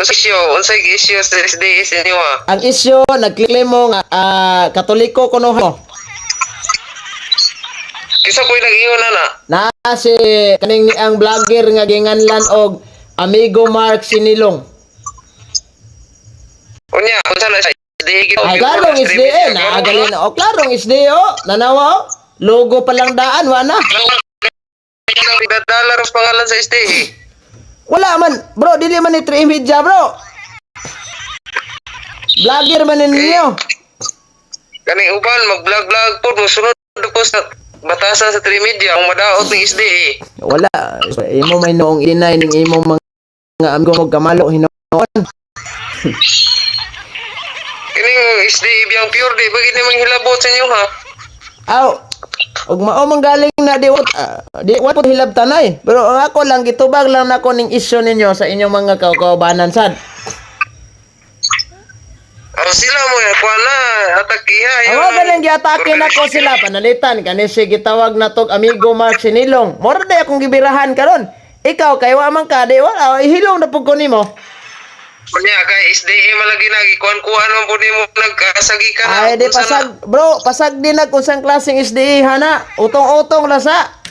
Unsay issue sa SDS inyo ha? Ang issue nagclaim mo nga Katoliko kuno mo. Kisa ko'y nag-ingon na. Na si kaning ang vlogger nga ginganlan og Amigo Mark Sinilong. Unya, unsa na sa SDA gito? Ay klarong SDA na agalin o klarong SDA o nanawa o logo pa lang daan wa na. $3 pangalan sa SDA. Wala man bro dili man ni 3 media bro. Vlogger man ninyo. Kani uban mag-vlog-vlog po musunod ko sa batasan sa 3 media ang madaot ng SDA. Wala imo may noong inay ning imo mga amigo mo kamalo hinuon. Kining SDA biyang pure di bagi namang hilabot sa inyo ha. Aw og mao man galing na di wat hilab tanay pero ang ako lang gitubag lang nako ning issue ninyo sa inyong mga kaubanan sad. Sila mo ya kuan na atakiha. Awa ganang giatake nako sila panalitan kani si gitawag natog Amigo Mark Sinilong. Mora day akong gibirahan karon. Ikaw kay wa man ka di wala ihilong na pud ko nimo. Kunya kay SDA malagi nagi kuan-kuan mo pud nimo nagkasagikan. Ay di pasag bro, pasag din na kung sang klaseng SDA hana. Utong-utong la sa.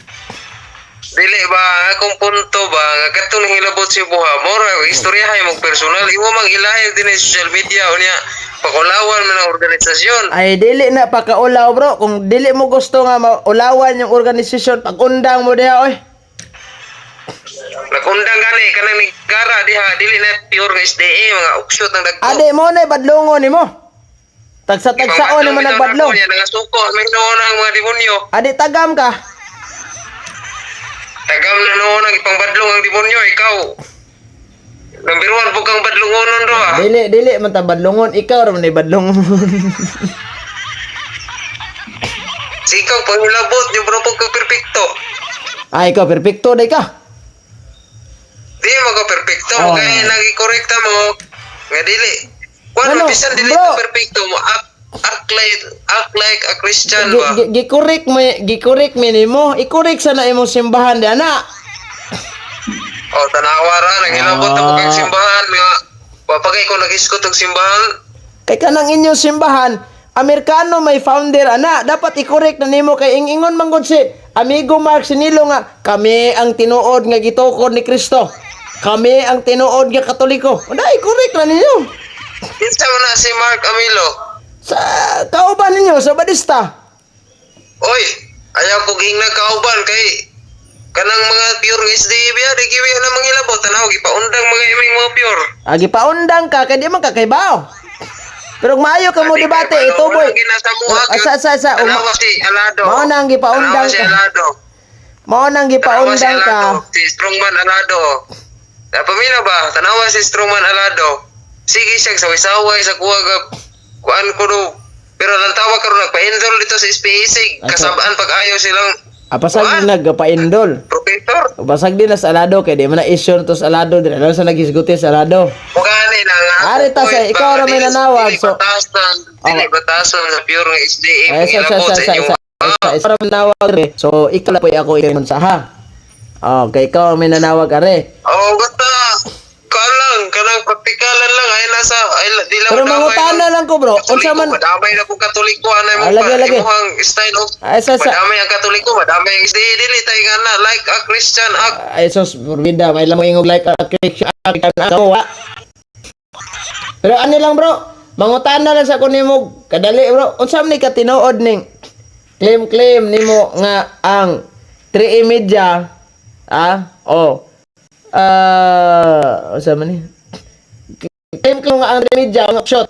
Dili ba akong punto ba nga kadtong hilabot si buha mora istoryahay mo personal imo mang ilahi din sa social media unya pakulawan man ang organisasyon. Ay dili na pakaulaw bro. Kung dili mo gusto nga maulawan yung organisasyon, pag-undang mo diha oy. Nagundang gani kanang nigkara diha dili na pure nga SDA mga uksyot ng dagko. Ade mo na badlongon nimo. Tagsa-tagsaon nimo nagbadlong. Nagasuko may noon ang mga demonyo. Ade tagam ka. Tagam na noon ang ipangbadlong ang demonyo ikaw. Number 1 bukang badlongonon do ah. Dili man ta badlongon, ikaw ra man ni badlongon. Si ikaw panghilabot yung bro pagka perfecto. Ay ikaw perpekto day ka. Di mo ka perfecto Oh. kaya nagi-correcta mo nga dili. Ano, Kuan bisan dili bro? ka perfecto mo act like a Christian ba. Gi-correct mi nimo. I-correct sana imong simbahan di ana. O tanawara nangilabot ako kang simbahan nga papagay ko nag-iskot og simbahan. Kay kanang inyong simbahan, Amerikano may founder ana, dapat i-correct na nimo kay ingon man gud si Amigo Mark Sinilong nga kami ang tinuod nga gitukod ni Kristo. Kami ang tinuod nga Katoliko. Unda i-correct na ninyo. Kinsa man na si Mark Amilo? Sa kauban ninyo sa Badista. Oy, ayaw ko gingnag kauban kay kanang mga pure nga SDA biya di giwi na manghilabot tanaw gipaundang mga iming mga pure. Agi paundang ka kay di man ka kay bao. Pero kung maayo ka mo debate ituboy. Sa Tanawa si Alado. Mao nang gipaundang Tanawa si ka. Alado. Mao nang Tanawa si gipaundang ka. Alado. Si Strongman Alado. Napamina ba? Tanawa si Strongman Alado. Sige siya sa wisaway sa kuwag kuan ko do. Pero lang tawa karon nagpa-enroll dito sa SPSig. Kasabaan pag-ayaw silang Pasag din nagpa-indol. professor. Pasag din na sa alado kay di man na issue to sa alado dire ano sa nagisguti sa alado. Mugani na nga. Ari ta sa ikaw ra may nanawag so Dili batasan sa pure nga SDA. ay sa nanawag re. So ikaw po ako ingon sa ha. Oh, kay ikaw may nanawag are. Oh, basta kalang kanang praktikalan lang ay nasa ay di lang Pero mangutana lang ko bro. Unsa man madamay na po katoliko anay mo lagi. imong style of ay sa madamay ang katoliko madamay ang SDA dili tay nga na like a Christian act. ay sos morbida may lamang ingog like ako wa. Pero ano lang bro, mangutana lang sa ko nimo kadali bro. Unsa man ni ka tinuod ning claim nimo nga ang 3 media unsa man ni? Claim ko nga ang 3 media ang shot.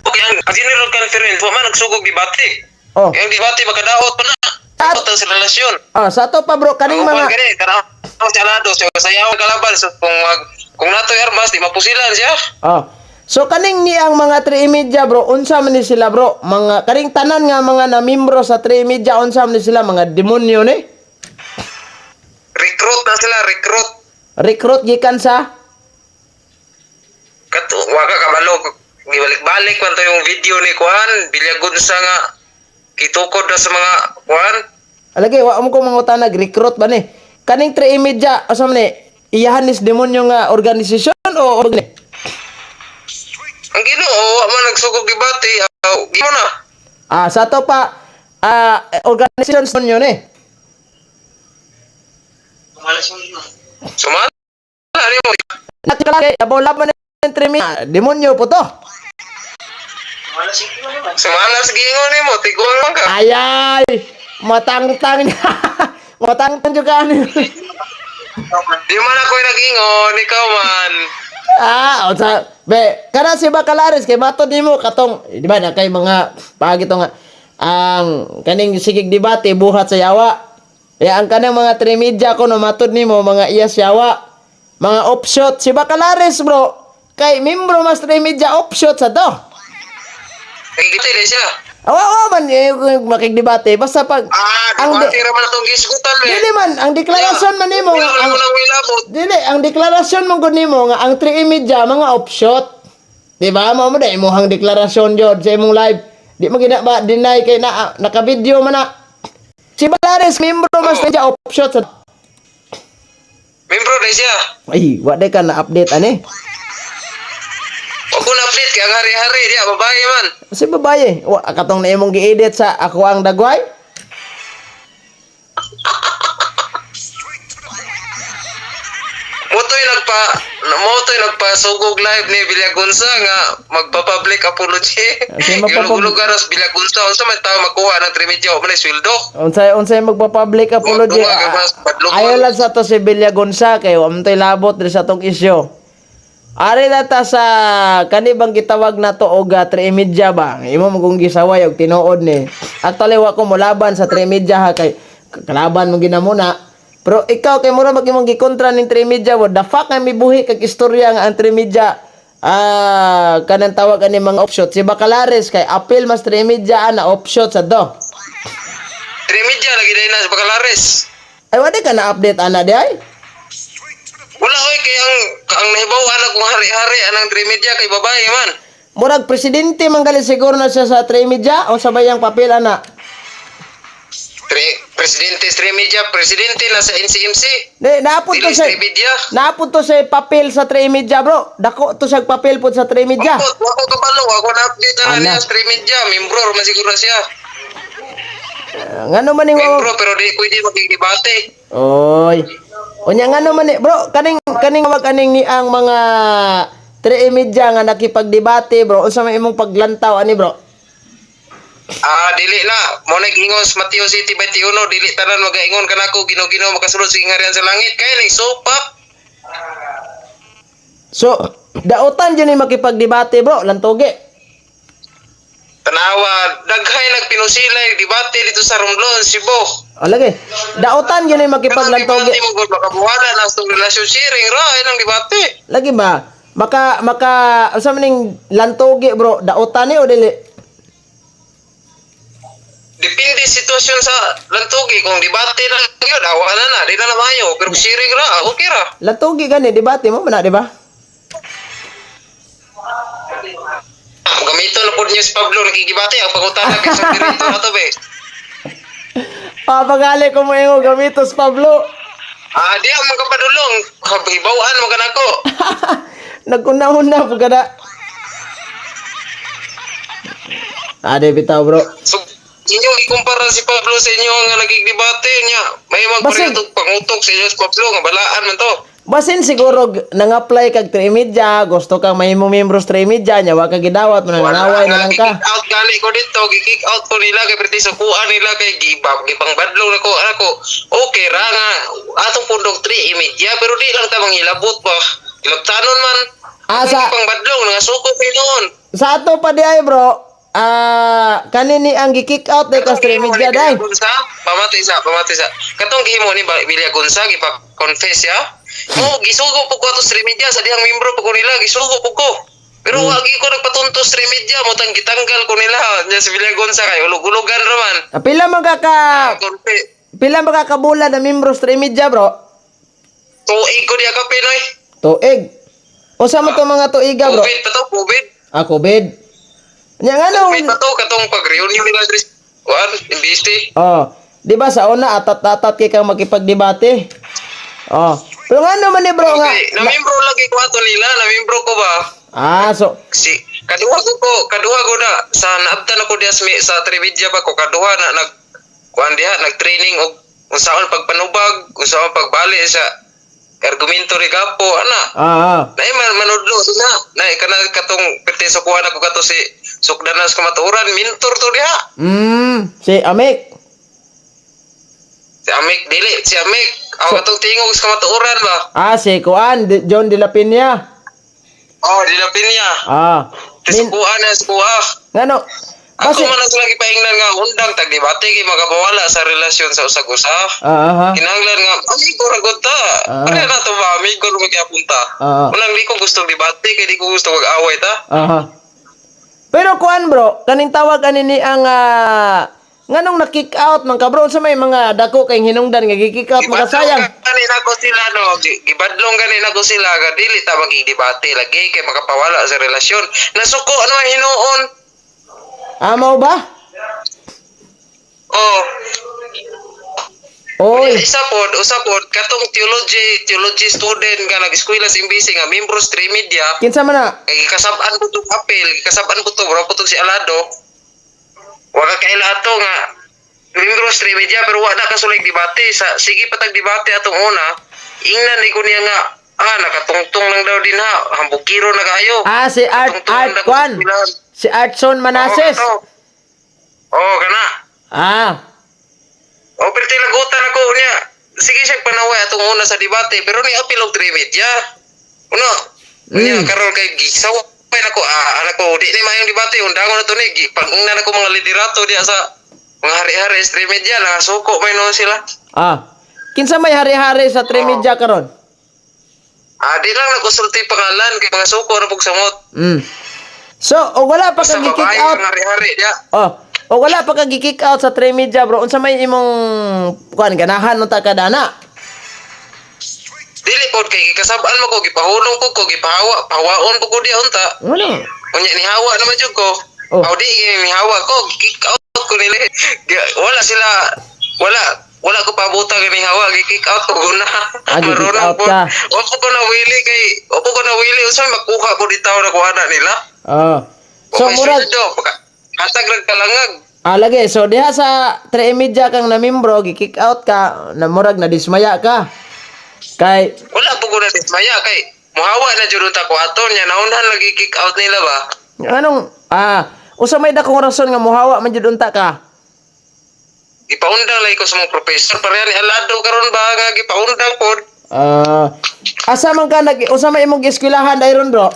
Okay, ang general conference wa man nagsugog debate. Oh. Yung debate makadaot pa na. Daot ang sa relasyon. Sa to pa bro kaning mga si Alado sayaw kalaban so kung nato armas di mapusilan siya. So kaning ni ang mga 3 media bro, unsa man ni sila bro? Mga kaning tanan nga mga namembro sa 3 media unsa man ni sila mga demonyo ni? Recruit na sila, Recruit gikan sa waka kabalo gibalik-balik man to yung video ni Kuan, bilyagon sa nga kitukod na sa mga Kuan. alagi wa mo ko mangutanag recruit ba ni? Kaning 3 media unsa man ni? Iyahan is demonyo nga organisasyon o Ginoo og ni. Ang Ginoo wa man nagsugod debate. Gimo na. Sa to pa organization yun eh. Sumala nimo. Nakalagay abo laban ng trimi. Demonyo po to. Sumala sa gingon nimo, tigol man ka. Ayay, matangtang niya. Matangtang juga ni. Di man ako nagingon, ikaw man. Unsa be kana si Bacalares kay matod nimo katong di ba na kay mga pagito nga ang kaning sigig debate buhat sa yawa. Kaya ang kanang mga trimedya ko no matod nimo mga iya yawa. Mga offshot si Bacalares bro. Kay membro mas trimedya offshot sa to. Kita din siya. Awa man makigdebate basta pag Debate raman atong gisgutan be. dili man ang deklarasyon man nimo Ang wilabot. dili ang deklarasyon mo gud nimo nga ang 3 media mga offshot. Di ba? Mo dai imong deklarasyon jud sa imong live. Di mo gina ba deny kay naka-video man na. Si Bacalares membro mas media offshot sa Membro din siya. ay wa day ka na update ani. Ako na update kay ang hari-hari dia babae man. Si babaye, wa katong na imong gi-edit sa ako ang dagway. Motoy nagpasugog live ni Villagonza nga magpa-public apology. Okay, Ilugulog aras Villagonza unsa man tawo makuha ng 3 medyo man sweldo. Unsay magpa-public apology. Ayaw lang sa to si Villagonza kay wa man tay labot diri sa tong isyu. Ari na ta sa kanibang gitawag na to og 3 media ba. Imo magong gisaway og tinuod ni. Actually wa ko molaban sa 3 media ha kay kalaban mo ginamuna. Pero ikaw kay mura magimong gikontra ning 3 media what the fuck nga mibuhi kag istorya nga ang 3 media kanang tawag ani mga offshot si Bacalares kay appeal mas 3 media na offshot sa do. 3 medyo lagi day na sa Bacalares. Ay wala ka na update ana di ay? Wala oy kay ang nahibaw-an akong hari-hari anang 3 medyo kay babae man. Murag presidente man gali siguro na siya sa 3 media o sabay ang papel ana. Presidente Stremedia, presidente na sa NCMC. Naapod to sa Stremedia. naapod to sa papel sa 3 media bro. Dako to sa papel pud sa 3 media. Ako kabalo, ako na update na Ana. niya Stremedia, membro man siguro siya. Ngano man ning Membro pero di pwede magdebate. Oy. Unya ngano man ni bro, kaning wag kaning ni ang mga 3 media nga nakipagdebate bro. Unsa may imong paglantaw ani bro? Dili na. Mo nag-ingon sa Mateo City 21, dili tanan magaingon kanako Ginoo-Ginoo makasulod sa ingarian sa langit kay ni sopak. So, dautan jud ni makipagdebate bro, lantoge. Tanawa, daghay nagpinusilay debate dito sa Romblon, Cebu. Alage. Dautan jud ni makipaglantoge. Debate mo gud makabuhala na sa relasyon sharing ra ang debate. Lagi ba? Maka unsa man ning lantoge bro, dautan ni o dili? Depende sitwasyon sa lantugi kung debate na yun, awa na di na mayo pero sharing ra, okay ra. Lantoge gani debate mo man na, di ba? Gamiton na po niyo si Pablo nakikibate ang pangutana kay sa dirito na to be. Papagali ko mo yung gamitos Pablo. Di ang mga padulong, hibawan mo kanako. Nagkunahon na po kada. Ade bitaw bro. So inyo ikumpara si Pablo sa inyo nga nagigdebate niya. May magpareto pangutok sa inyo si Pablo nga balaan man to. Basin siguro nang-apply kag 3 media, gusto kang mahimo membro sa 3 media nya wa ka gidawat mo nangaway na lang ka. Kick out gali ko dito, kick out ko nila kay perti sa kuan nila kay gibang badlong nako ako. Okay ra nga atong pundok 3 media pero di lang ta manghilabot pa. Ilabtanon man. Sa pang badlong nga suko pa noon. Sa ato pa di ay bro, kanini ang gi-kick out day ka 3 media day. Pamatay sa. Katong gihimo ni Bilya Gonza gipa-confess ya. Gisugo po ko ato 3 media sa dihang membro po ko nila, gisugo po ko. Pero wagi ko nagpatuntos 3 media mo tang gitanggal ko nila. Nya si Bilya Gonza kay ulog-ulogan ra man. Pila magkakabulan na membro sa 3 media bro? Tuig ko diya ka Pinoy. Tuig. O sa mo to mga tuiga bro? COVID pa to, COVID. COVID. Nya ngano? COVID pa to katong pag-reunion nila diri. Kuan, imbesti. Di ba sa una atat-atat kay kang makipagdebate? Pero nga naman ni bro nga. Okay, namimbro lagi ko ato nila, namimbro ko ba? So Si kaduha ko na sa naabtan ako diha sa Trividia ba ko kaduha na kuan diha nag-training og unsaon pagpanubag, unsaon pagbali sa argumento ni Gapo ana. Nay manudlo na. Nay kana katong perte sa kuha na ko kato si Sukdanas kamaturan mentor to diha. Si Amik. Si Amik dili, si Amik aw katong tingog sa kamaturan ba? Si Kuan, John de la Peña. Oh, dilapin niya. Sa kuha na sa kuha. Ngano? Ako man lang lagi paingnan nga undang tag debate kay magabawala sa relasyon sa usag-usa. Kinahanglan nga amigo ra gud ta. Pare na to ba amigo ro magyapunta. Unang di ko gusto debate kay di ko gusto mag-away ta. Pero kuan bro, kaning tawag ani ni ang nganong na-kick out man ka bro sa may mga dako kay hinungdan nga gi-kick out mga sayang. Kanina ko sila no, gibadlong kanina ko sila ga dili ta magidebate lagi kay makapawala sa relasyon. Nasuko ano hinuon. Mao ba? Usapod katong theology student nga nag-eskwela sa Imbisi nga membro sa Trimedia. Kinsa man na? Kay kasab-an ko to apel, kasab-an ko to bro po si Alado. Wala kaila ato nga membro sa Trimedia pero wala ka sulig debate sa sige patag debate atong una. Ingnan ni ko niya nga nakatungtong lang daw din ha. Hambukiro na kayo. Si Art Kwan. Si Artson Manases. Kana. Pero tilagutan ako niya. Sige siya panaway atong una sa debate pero ni apil og Trimedia. Niya karon kay gisaw pa nako anak ko di ni mayong debate undangon na to ni pag-ungnan ako mga liderato diya sa mga hari-hari sa Trimedia na suko may no sila. Kinsa may hari-hari sa Trimedia karon? Di lang nagkonsulti pangalan kay mga suko ra pug samot. So, wala pa kang gi-kick out. Hari-hari diya. Wala pa kang gi-kick out sa Trimedia bro. Unsa may imong kuan ganahan unta kadana? Dili pod kay kasab-an mo ko gipahulong ko pahawaon ko diya unta. Unya ni hawa naman jud ko. Di ni hawa ko kick out ko nila. Wala ko pabuta ni hawa kick out ko guna. Marunong po. Opo ko na wili unsa makuha ko ditaw na kuana nila. So murag hatag kalangag. Lagi so diha sa Trimedia kang namimbro gi-kick out ka na murag na dismaya ka. Kay wala po ko na dismaya kay muhawa na jud ta ko aton nya naunhan lagi kick out nila ba. Anong usa may dakong rason nga muhawa man jud unta ka. Gipaundang lay ko sa mga professor pareha ni Alado karon ba nga gipaundang pod. Asa man ka usa may imong eskwelahan dayron bro?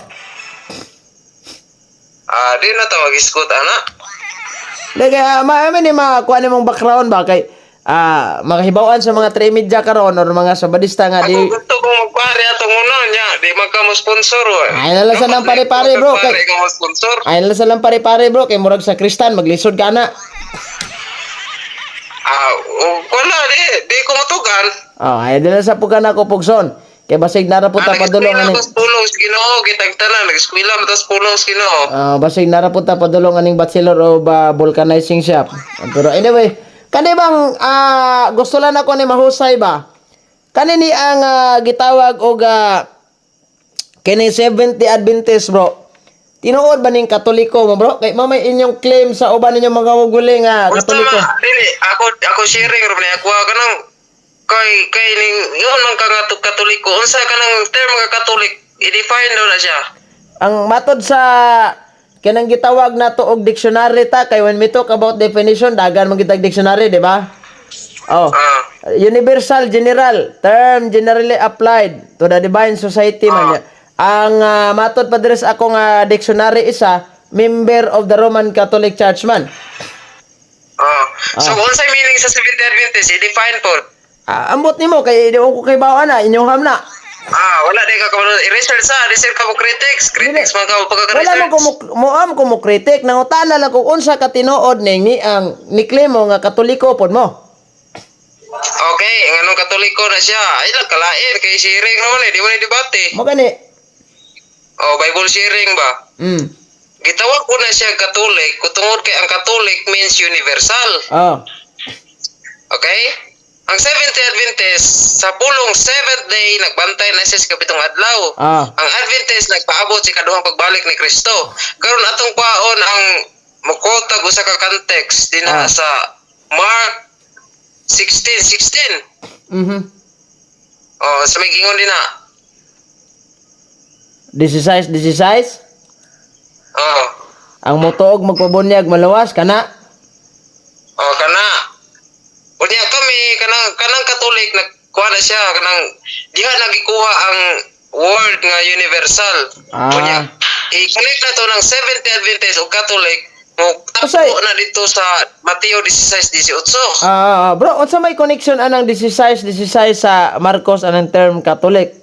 Di na ta mag-iskot ana. Lagi ni kuan imong background ba kay makahibawan sa mga Trimedia karon or mga sabadista nga di. Ako gusto ko magpare atong una nya, di magka mo sponsor. Ay nalasan lang pare-pare bro kay. Ay nalasan lang pare-pare bro kay murag sa Kristan maglisod ka na. Wala di ko matugan. Ay dala sa pugan ako pugson. Kay basig nara po ta padulong ani. Pulong sa Ginoo gitagtanan nag-eskwela matas pulong sa Ginoo. Basig nara po ta padulong aning bachelor of vulcanizing shop. Pero anyway, kani bang gusto lang ako ni mahusay ba? Kani ni ang gitawag og kini 70 Adventist bro. Tinuod ba ning Katoliko mo bro? Kay mamay inyong claim sa uban ninyong mga uguli nga Katoliko. Dili ako sharing ro ni ako kanang kay ning yon man ka Katoliko unsa kanang term nga Katolik i-define daw na siya. Ang matod sa kanang gitawag nato og dictionary ta kay when we talk about definition dagan man gitag dictionary di ba? Universal general term generally applied to the divine society man. Ang matod pa diri sa akong dictionary isa member of the Roman Catholic Church man. So unsay meaning sa Seventh Adventist i-define po? Ambot nimo kay di ko kay bawa na inyong ham na. Wala di ka i-research research ka mo critics man ka pagka-research. Wala man ko mo critic nangutana lang kung unsa ka tinuod ning ni ang niklimo nga Katoliko pod mo. Okay, nganong Katoliko na siya. Ay lang kalain kay sharing naman di mo ni debate. Mo gani. Bible sharing ba? Gitawag ko na siya Catholic, kung tungod kay ang Catholic means universal. Okay? ang Seventh Day Adventist sa pulong seventh day nagbantay na siya sa kapitong adlaw. Ang Adventist nagpaabot sa ikaduhang pagbalik ni Kristo. Karon atong kwaon ang mukotag usa ka context dinha sa Mark 16:16. Sa may gingon din na. 16. Oh. Ang motuog magpabunyag malawas kana. Kana. Unya kami kanang Katolik nagkuha na siya kanang diha nagikuha ang word nga universal. Unya i-connect na to ng Seventh Day Adventist o Catholic mo tapo na dito sa Mateo 16:18. Bro, unsa may connection anang 16 sa Marcos anang term Catholic?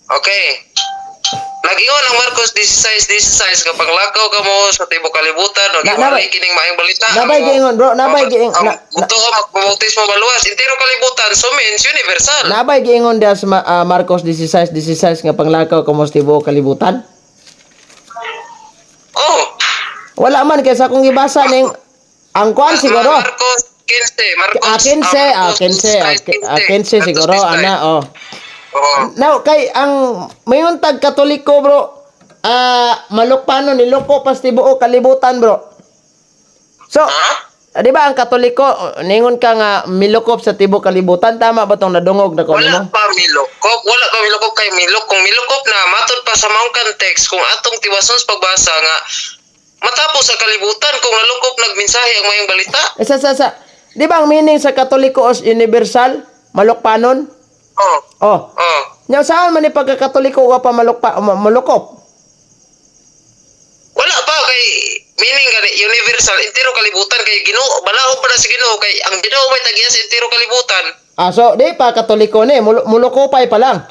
Okay. Nagingon ang Marcos 16:16 kapag lakaw ka mo sa tibok kalibutan o giwalay kining maayong balita. Nabay giingon bro, nabay giingon. Buto magpabautismo maluwas, intero kalibutan so means universal. Nabay giingon dia sa Marcos 16:16 nga panglakaw ka mo sa tibok kalibutan. Oh. Wala man kaysa kung ibasa ning ang kwan siguro. Marcos 15 siguro ana Now kay ang mayon tag Katoliko bro, malukpano niloko pas tibuok kalibutan bro. So, di ba ang Katoliko ningon ka nga milukop sa tibuok kalibutan, tama ba tong nadungog na ko nimo? Wala pa milukop kay kung milukop na matud pa sa maong context kung atong tiwason sa pagbasa nga matapos sa kalibutan kung nalukop nagmensahe ang mayong balita. Di ba ang meaning sa Katoliko is universal, malukpanon? Nya saan man ni pagka-Katoliko wa pa malukop? Wala pa kay meaning gani universal intero kalibutan kay Ginoo balaod pa na si Ginoo kay ang Ginoo may tagiya sa intero kalibutan. So di pa Katoliko ni mulukopay pa lang.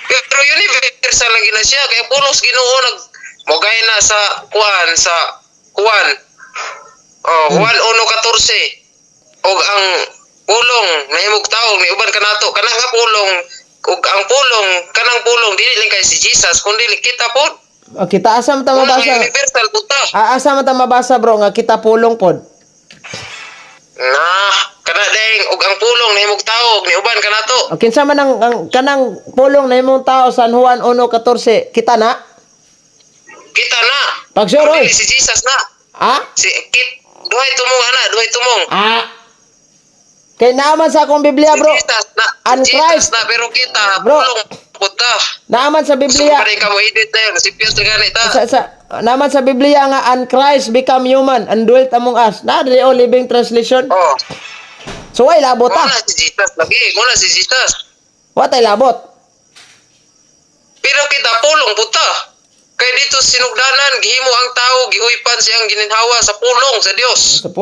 Pero universal lang gina siya kay pulos Ginoo nag mogay na sa Juan Juan 1:14 og ang pulong nahimog tawo ni uban kanato kanang nga pulong ug ang kanang pulong dili lang kay si Jesus kundi kita pod. Kita asa man ta mabasa. Universal puta. Asa man ta mabasa bro nga kita pulong pod. Kana ding ug ang pulong nahimog tawo ni uban kanato. Kinsa man ang kanang pulong nahimong tawo San Juan 1:14 kita na? Kita na. Pagsuroy. Si Jesus na. Si duhay tumong. Kay naaman sa akong Biblia bro. Jesus na pero kita bro, pulong puta. Naaman sa Biblia. Pare ka mo edit na yun. Si Pietro ganita. Naaman sa Biblia nga and Christ become human and dwelt among us. Na dili Living Translation. So ay labot Muna si Jesus. What ay labot? Pero kita pulong puta. Kay dito sinugdanan gihimo ang tao giuypan siyang gininhawa sa pulong sa Dios. Sa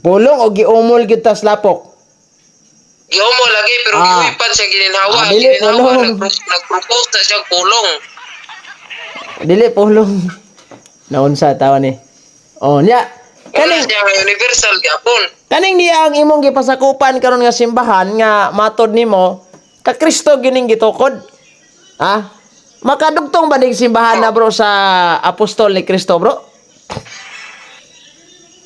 pulong o giumol gyud tas lapok. Gihomo lagi pero giuypan siya gininhawa. Nag-propose na siyang pulong. Dili pulong. Naunsa tawa ni. Nya. Kaning siya universal gyapon. Kaning niya ang imong gipasakupan karon nga simbahan nga matod nimo ka Kristo gining gitukod. Makadugtong ba ning simbahan na bro sa apostol ni Kristo bro?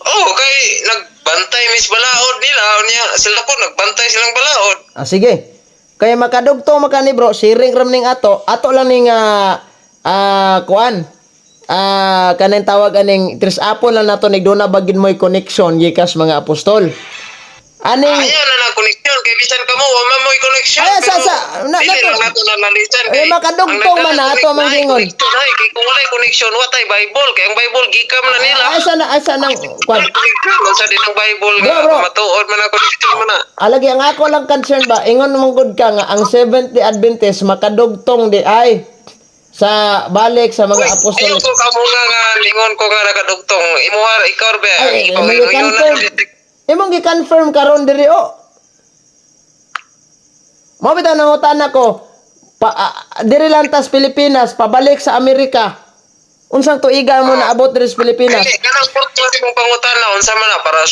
Kay nagbantay mis balaod nila niya sila po nagbantay silang balaod. Sige. Kaya makadugtong makani bro, sharing ram ning ato lang ning kuan. Kanang tawag aning trisapon lang nato nigduna bagin mo'y connection gikas mga apostol. Aning ayaw na connection kay bisan kamo wa man mo'y connection. Makadugtong man nato man gingon. Kay kung walay connection wa tay Bible kay ang Bible gikam na nila. Asa nang kuan. Sa din ang Bible nga matuod man ang connection man na. Alagi ang ako lang concern ba ingon mong good ka nga ang Seventh Day Adventist makadugtong di ay sa balik sa mga apostol. Ayaw ko kamo nga lingon ko nga nakadugtong. Imuhar ikaw ba? Imong gi-confirm karon diri Mo bitaw nangutan ako diri lang tas Pilipinas pabalik sa Amerika. Unsang tuiga mo naabot diri sa Pilipinas? Kanang porto mong pangutan unsa man na para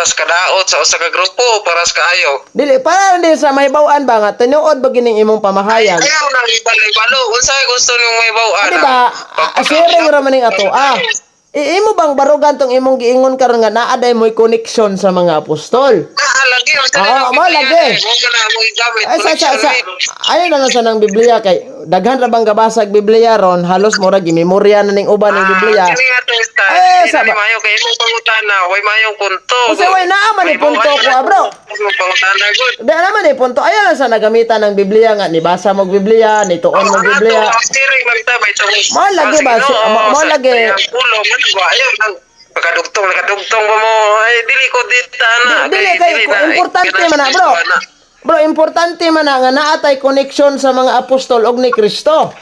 sa kadaot sa usa ka grupo para sa kaayo. Dili para din sa mahibaw-an ba nga tinuod ba gining imong pamahayag? Ayaw nang ibalik balo unsa gusto nimo mahibaw-an? Di ba? Sharing ra man ning ato. imo bang barugan tong imong giingon karon nga naa day mo'y connection sa mga apostol? Lagi Mo lagi. Ay sa ayon na lang sa nang Biblia kay daghan ra bang gabasag Biblia ron halos mura gimemorya na ning uban ng Biblia. Sa mayo kay mo pangutana, way mayong punto. Kasi way naa man ni punto ko bro. Pangutana gud. Di naman ni punto ayon lang sa nagamitan ng Biblia nga ni basa mo Biblia, ni tuon mo Biblia. Mo lagi ba mo lagi. Pulo man ba ayo nang nakadugtong ba mo ay dili ko dita na. Dili kay importante man na bro. Bro, importante man na nga naatay connection sa mga apostol og ni Kristo.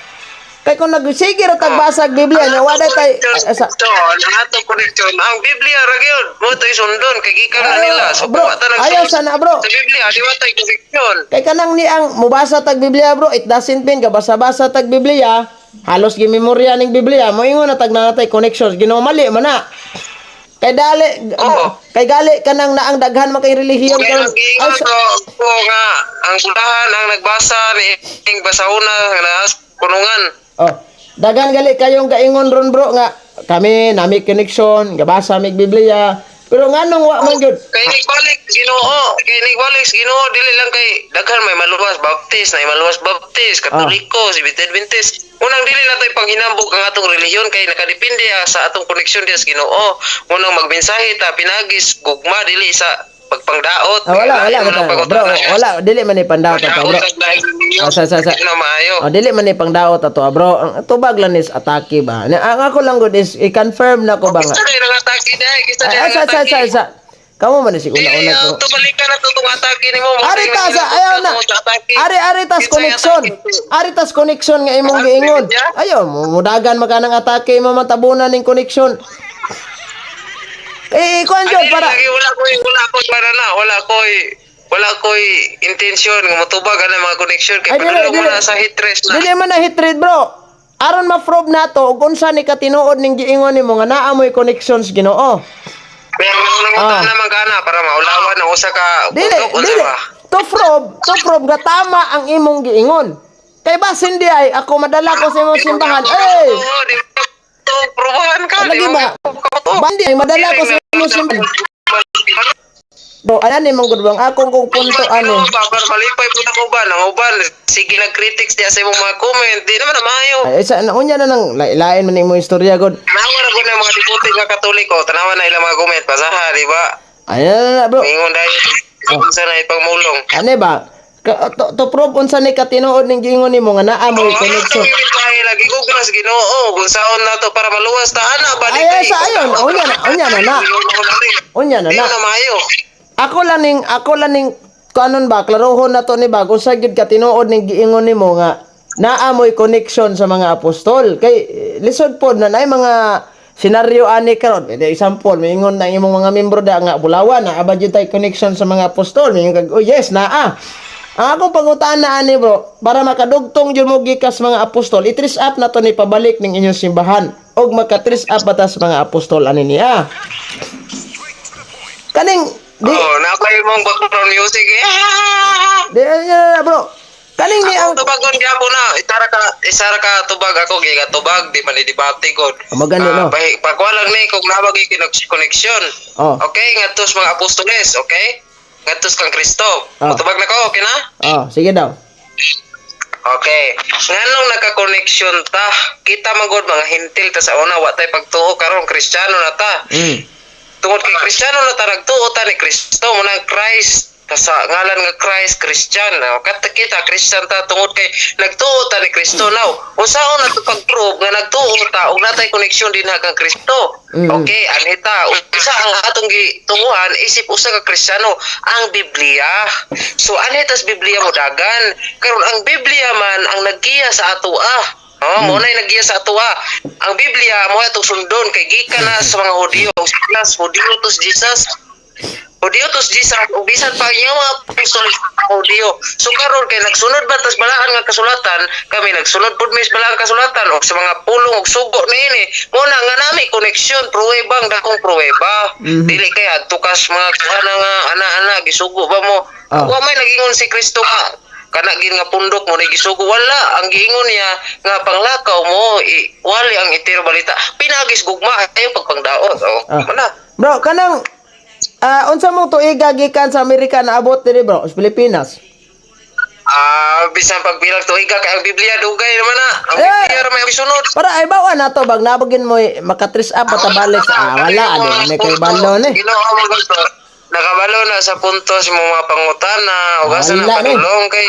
Kay kung nagsige ra tagbasag Biblia nya wala tay sa ato connection ang Biblia ra gyud mo to isundon kay gikan na nila so bro, ayaw sana bro. Sa Biblia di wa tay connection. Kay kanang ni ang mubasa tag Biblia bro, it doesn't mean gabasa-basa tag Biblia, halos gimemorya ning Biblia, moingon na tag natay connection, Ginoo mali man na. Kay dali kay gali kanang naang daghan man kay relihiyon karon. Ay ko nga ang bulahan ang nagbasa ni ing basahuna nga punungan. Oh, daghan gali kayong kaingon ron bro nga kami nami connection, gabasa mig Biblia. Pero nganong wa man gyud? Kay balik Ginoo, Ginoo dili lang kay daghan may maluwas baptist, na maluwas baptist, Katoliko, Adventist. Unang dili na tay panghinambog ang atong relihiyon kay nakadepende sa atong koneksyon diha sa Ginoo. Unang magmensahe ta pinagis gugma dili sa pagpangdaot. Wala bro, wala dili man ni pandaot ato bro. Dili man ni pangdaot ato bro. Ang tubag lang is atake ba. Ang ako lang gud is i-confirm na ko ba nga. Kamu man si una-una ko. Tubalikan na tutong atake nimo. Aritas ayaw na. Aritas connection. Aritas connection nga imong giingon. Ayaw mudagan makanang atake mo matabunan ning connection. Kuan jud para wala koy intensyon nga motubag ana mga connection kay padulong mo na sa hitres na. Dili man na hitred bro. Aron ma-probe nato ug unsa ni katinuod ning giingon nimo nga naa mo'y connections Ginoo. Pero nangungutan naman kana para maulawan ang usa ka dili. To probe nga tama ang imong giingon. Kay basin di ay ako madala ko sa imong simbahan. Probahan ka. Lagi ba? Bandi ay madala ko sa imong simbahan. Bro, ano ni mong gudbang akong kung punto ano. Babar malipay po ang uban. Sige nag-critics diya sa imong mga comment. Di naman na maayo. Ay, sa unya na nang lain man imong istorya god. Nawara ko na mga diputi nga Katoliko. Tanawa na ilang mga comment pasaha, di ba? Ayan na bro. Ingon dahil unsa na ipangmulong. Ano ba? To prove unsa ni katinuod ning giingon nimo nga naa mo'y connection. Lagi gugmas Ginoo kung saon na to para maluwas ta ana ba di ay sa ayon unya na maayo. Ako lang ning kanon ba klarohon na to ni ba kung sa gid katinuod ning giingon nimo nga naa mo'y connection sa mga apostol kay lisod pod na nay mga senaryo ani karon example mingon na imong mga membro da nga Bulawan na aba jud tay connection sa mga apostol mingon kag oh yes naa. Ang akong pangutaan na ani bro, para makadugtong jud mo gikas mga apostol, i-trace up na to ni pabalik ning inyong simbahan og maka-trace up batas mga apostol ani niya. Kaning napay mong background music Di bro. Kaning ni ang tubagon gyapon na isara ka tubag ako giga tubag di man debate god. Maganda no. Pagwalang ni kung nabagi connection. Okay, ngadtos mga apostoles, okay? Ngadtos kang Kristo. Tubag na ko, okay na? Sige daw. Okay. Nganong nagka-connection ta? Kita magod mga hintil ta sa una wa tay pagtuo karon Kristiyano na ta. Tungod kay Kristiyano na ta nagtuo ta ni Kristo mo nang Christ. Sa ngalan nga Christ Christian kata kita Christian ta tungod kay nagtuo ta ni Kristo now unsaon na to pag-prove nga nagtuo ta ug natay connection din kang Kristo. Okay anita usa ang atong gituuhan isip usa ka Kristiyano ang Biblia. So anitas Biblia mo dagan karon ang Biblia man ang naggiya sa ato mo na naggiya sa ato ang Biblia mo atong sundon kay gikan na sa mga Hudiyo Hudiyo tos Jesus Hudiyo tos Jesus ug bisan pa yung mga apostol Hudiyo. So karon kay nagsunod ba tas balaan nga kasulatan, kami nagsunod pud mis balaan kasulatan og sa mga pulong og sugo niini. Mo na nga nami connection pruwebang dakong pruweba. Dili kay adto kas mga ana nga ana-ana gisugo ba mo. Wa may nagingon si Kristo kanagin nga pundok mo ni gisugo wala ang giingon niya nga panglakaw mo wali ang itiro balita pinagis gugma ayo pagpangdaot mana Bro, kanang unsa mo tuiga gikan sa Amerika na abot diri bro, sa Pilipinas? Bisan pagbilang tuiga kay ang Biblia dugay naman na ang Eh, Biblia ra may sunod Para ay bawa na to bag nabagin mo makatris up patabalik wala ano may kay ballo ni. Ginoo mo gusto nakabalo na sa puntos mo mga pangutana o gasa Wala, na padulong kay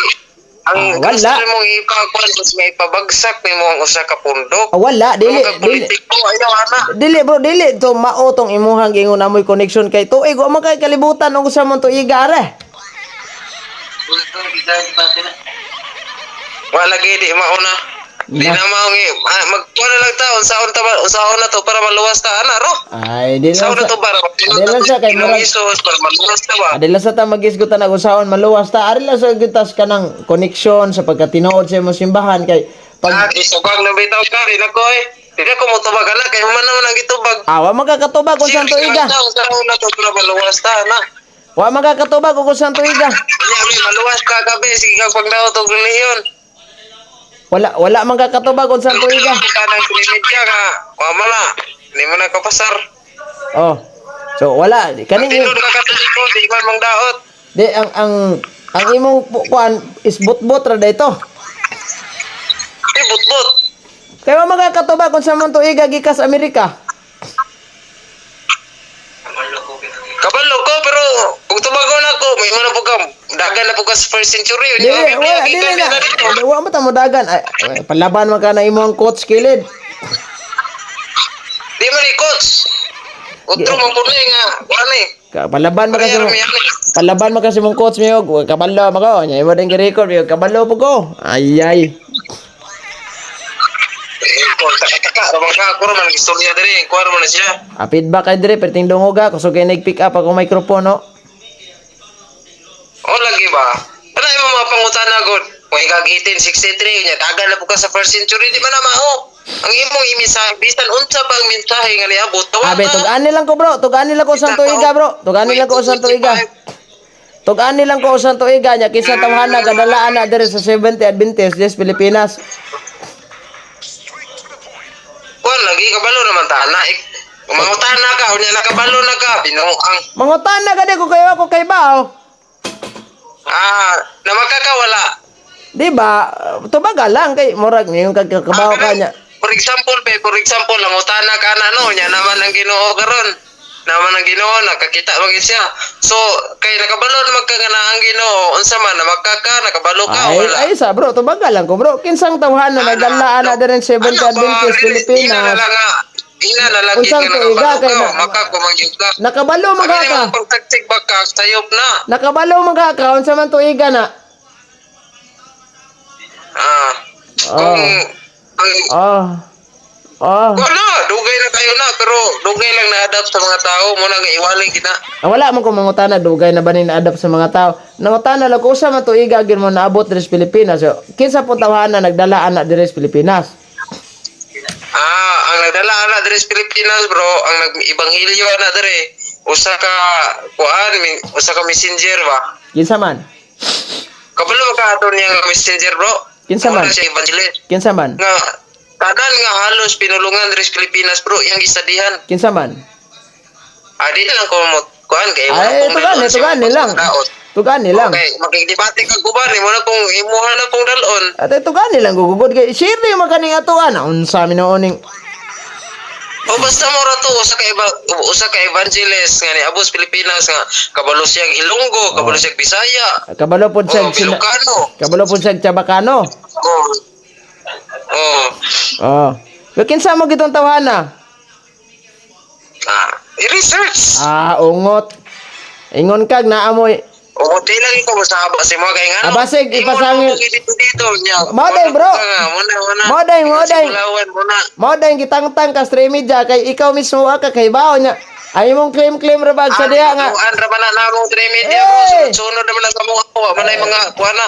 ang wala. gusto mong ipakuan mas may pabagsak nimo ang usa ka pundok Wala dili mga dili. politiko ayaw ana Dili bro, dili to mao tong imuhang gingon amoy connection kay tuig wa man kay kalibutan og sa mo tuiga re. wala gid di mauna di na mao magkuha na lang ta unsaon na to para maluwas ta ana ro Ay dili unsaon na to para Adila sa kay murag Isos para maluwas ta ba adila sa ta magisgutan og usaon maluwas ta ari lang sa gitas kanang connection sa pagkatinuod sa imong simbahan kay pag isubag na bitaw ka rin ako di na ko mo tubag ala kay human naman ang gitubag wa magkakatubag kung saan tuiga. unsaon na to para maluwas ta na Wa magkakatubag kung saan tuiga. maluwas ka gabi sige kag pagdaot og relihiyon Wala magkakatubag kung saan tuiga. kanang media nga wa mala di mo na kapasar Oh. So wala kaning tinod ka katoliko di ko mang daot di ang imong kuan is butbot ra dito. butbut Kaya wa magkakatubag kung saan man tuiga gikas Amerika. kabalo ko pero kung tubagon ako may mana po ka dagan na po ka sa first century Dili wa mo ta mo dagan. Ay, palaban man ka na imong coach kilid. di man ni coach utro man po nga wani Palaban man kasi palaban man kasi mong coach mi og kabalo mako nya imo ding gi-record mi kabalo po ko. Ay. taka ramang ka ako man istorya diri kuwar mo na siya Feedback kay dire perting dungoga kusog kay nag-pick up ako mikropono. o lagi ba wala yung mga pangutana god kung ikagitin 63 nya dagan na po ka sa first century di man na mao ang imong imisahe bisan unsa bang mensahe nga niabot tawag Abe tug-ani lang ko bro, tug-ani lang ko sa tuiga bro. Tug-ani lang ko sa tuiga. Tug-ani lang ko sa tuiga nya kinsa tawhana kadalaan na dire sa 70 Adventist des Pilipinas. kuan lagi kabalo naman ta na mangutana ka unya nakabalo na ka binuang Mangutan na gani ko kayo ako kay bao. na magkakawala Di ba? Tubaga lang kay murag niyo kagkabaw ka nya. for example ang utana ka na no nya naman ang Ginoo karon naman ang Ginoo nakakita magin siya so kay nakabalo na magkagana ang Ginoo unsa man na magkaka nakabalo ka wala Ay sa bro, tubaga lang ko bro. Kinsang tawhana nagdalaan na dire 70 Adventist Pilipinas. ina na lagi Unsang ka tuiga nakabalo kay ka na- makakumangyod ka Nakabalo Pagkali magaka. mong pagtaksik baka sayop na Nakabalo magaka unsa man tuiga na. kung Oh. dugay na kayo na pero dugay lang na-adapt sa mga tao mo nang iwalay gina Wala man ko mangutana dugay na ba ni na-adapt sa mga tao. Nangutana lang ko usa man tuiga gyud mo naabot diri sa Pilipinas. So, kinsa po tawhana nagdalaan na diri sa Pilipinas? ang nagdala na diri sa Pilipinas bro ang nag-ibanghilyo na diri usa ka messenger ba Kinsa man? kabalo ka ato niyang messenger bro Kinsa man? Siya evangelist Kinsa man? nga tanan nga halos pinulungan diri sa Pilipinas bro yang gisadihan Kinsa man? di lang ko mo kuan kay Ay, tugani lang. Tugani lang. okay makikidebate kag uban mo na kung imuha na pong dalon At tugani lang gugugod kay share mo kaning atuan. Unsa mi nooning o basta mo ra to usa ka evangelist nga ni abos Pilipinas nga kabalo siyang Ilonggo kabalo siyang Bisaya kabalo pod sa Ilocano kabalo pod sa Chabacano. Oh. Kinsa mo gitong tawhana? i-research Ungot. Ingon kag naamoy. o di lang ikaw masahaba si mga kay ngano Basig ipasangil. dito niya Moday, bro. muna Moday. Sulawan muna Moday gitangtang ka stream media kay ikaw mismo ka kay bawo nya. Ay mong claim ra bag sa diha nga. Ra man na namong 3 media sunod naman na sa mga wa man ay mga kuana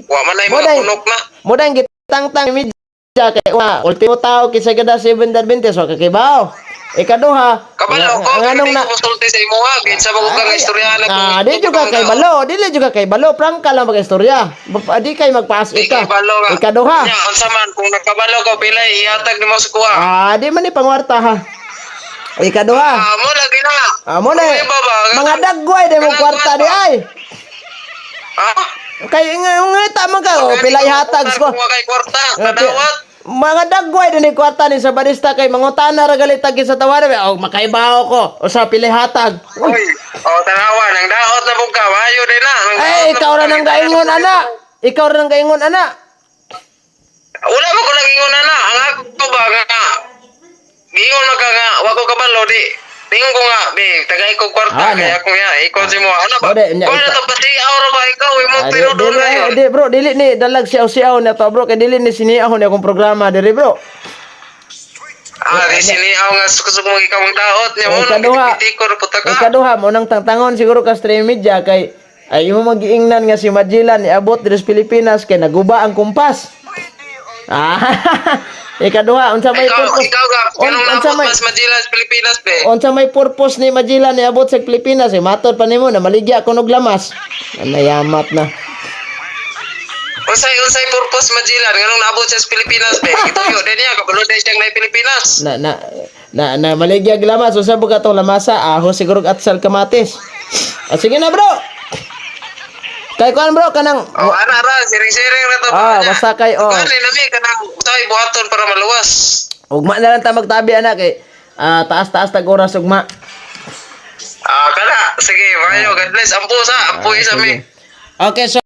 wa man ay mga unok na Moday gitangtang media kay ultimo tao kinsa gada 7 Adventist wa ka kay bawo. Ikaduha, Kabalo ko, ang anong hindi na ko konsulti sa imo ha. Kinsa mo kang istorya na di juga kay balo, dili juga kay balo, prangka lang mag-istorya. Di kay magpaas Di ita. kay balo nga. Ikaduha. Nya, unsa man kung nagkabalo ka pilay ihatag nimo sa kuha. Di man ni pangwarta ha. Ikaduha. Mo lagi na. Mo na. Uy, baba, Mga dagway di mo kanang kwarta di ay. Ha? Kay ngita man ka, pilay hatag ko. Kung kay kwarta, kadawat. Mga dagway din ni kwarta ni sa barista kay mangutana ra galit tagi sa tawanan. Makaibaw ko. O sa pilay hatag. Uy, tanawa nang daot na bugka, mayo din na. Ikaw ra nang gaingon ana. Ikaw ra nang gaingon ana. Wala mo ko lang ingon na. Ang ako ba nga. Giingon na ka nga, wa ko kabalo di. Tingin ko nga, be, tagay ko kwarta kaya ko nga, ikaw si mo. Ano ba? Kung na to pati aura ba ikaw, imo tinudo na yun. Di bro, dili ni dalag siyaw-siyaw na to bro kay dili ni siniahon ni akong programa diri bro. Di sini ako nga sukusok mo ikaw ang daot niya mo. Ikaduha. Tikor puta ka. Ikaduha mo nang tangtangon siguro ka stream media kay ay mo magiingnan nga si Magellan iabot diri sa Pilipinas kay naguba ang kumpas. Ikaduha unsa may purpose? Ikaw ga, kanong nabot mas Magellan sa Pilipinas be. Unsa may purpose ni Magellan iabot sa Pilipinas? Matod pa nimo na maligya ko og lamas. Nayamat na. Unsay purpose Magellan nganong naabot sa Pilipinas be. Gituyo din niya kabalo din siyang na Pilipinas. Na maligya og lamas usa po katong lamasa aho siguro atsal kamatis. Sige na bro. Kay kuan bro kanang ana ra siring-siring ra to. basta kay Kanang nami kanang tay buhaton para maluwas. Ugma na lang ta magtabi anak kay taas-taas tag oras ugma. Kana sige, mayo God bless. Ampo sa, ampo isa mi. Okay, so